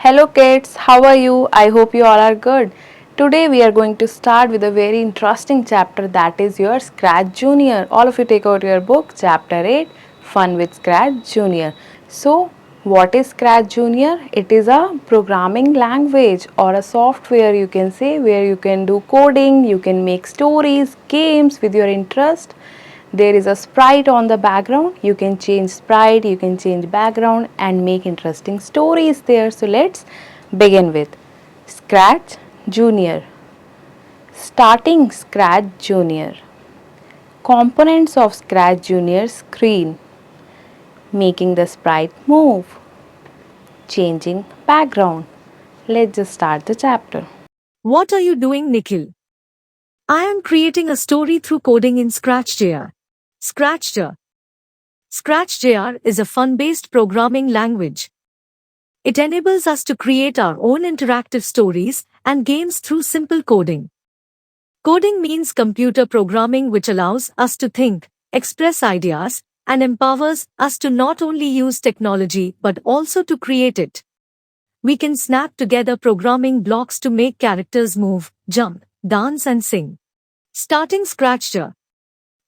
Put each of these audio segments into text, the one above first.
Hello kids, how are you? I hope you all are good. Today we are going to start with a very interesting chapter, that is your Scratch Junior. All of you take out your book, chapter 8, Fun with Scratch Junior. So, what is Scratch Junior? It is a programming language or a software, you can say, where you can do coding, you can make stories, games with your interest. There is a sprite on the background. You can change sprite, you can change background and make interesting stories there. So let's begin with Scratch Junior. Starting Scratch Junior. Components of Scratch Junior screen. Making the sprite move. Changing background. Let's just start the chapter. What are you doing, Nikhil? I am creating a story through coding in ScratchJr. ScratchJr. ScratchJr is a fun-based programming language. It enables us to create our own interactive stories and games through simple coding. Coding means computer programming, which allows us to think, express ideas, and empowers us to not only use technology but also to create it. We can snap together programming blocks to make characters move, jump, dance and sing. Starting ScratchJr.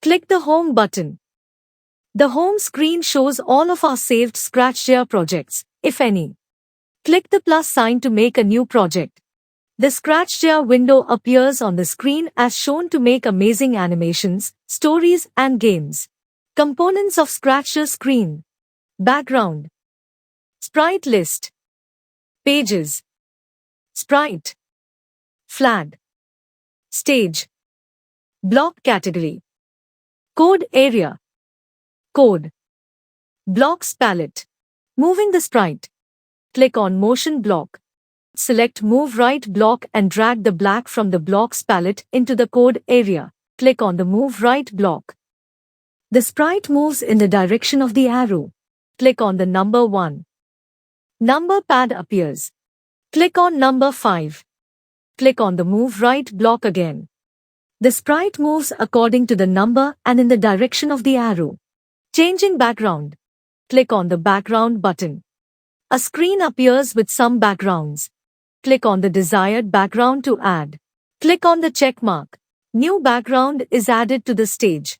Click the Home button. The home screen shows all of our saved ScratchJr projects, if any. Click the plus sign to make a new project. The ScratchJr window appears on the screen as shown to make amazing animations, stories and games. Components of ScratchJr screen. Background. Sprite list. Pages. Sprite. Flag. Stage. Block category. Code area. Code. Blocks palette. Moving the sprite. Click on motion block. Select move right block and drag the black from the blocks palette into the code area. Click on the move right block. The sprite moves in the direction of the arrow. Click on the number 1. Number pad appears. Click on number 5. Click on the move right block again. The sprite moves according to the number and in the direction of the arrow. Changing background. Click on the background button. A screen appears with some backgrounds. Click on the desired background to add. Click on the check mark. New background is added to the stage.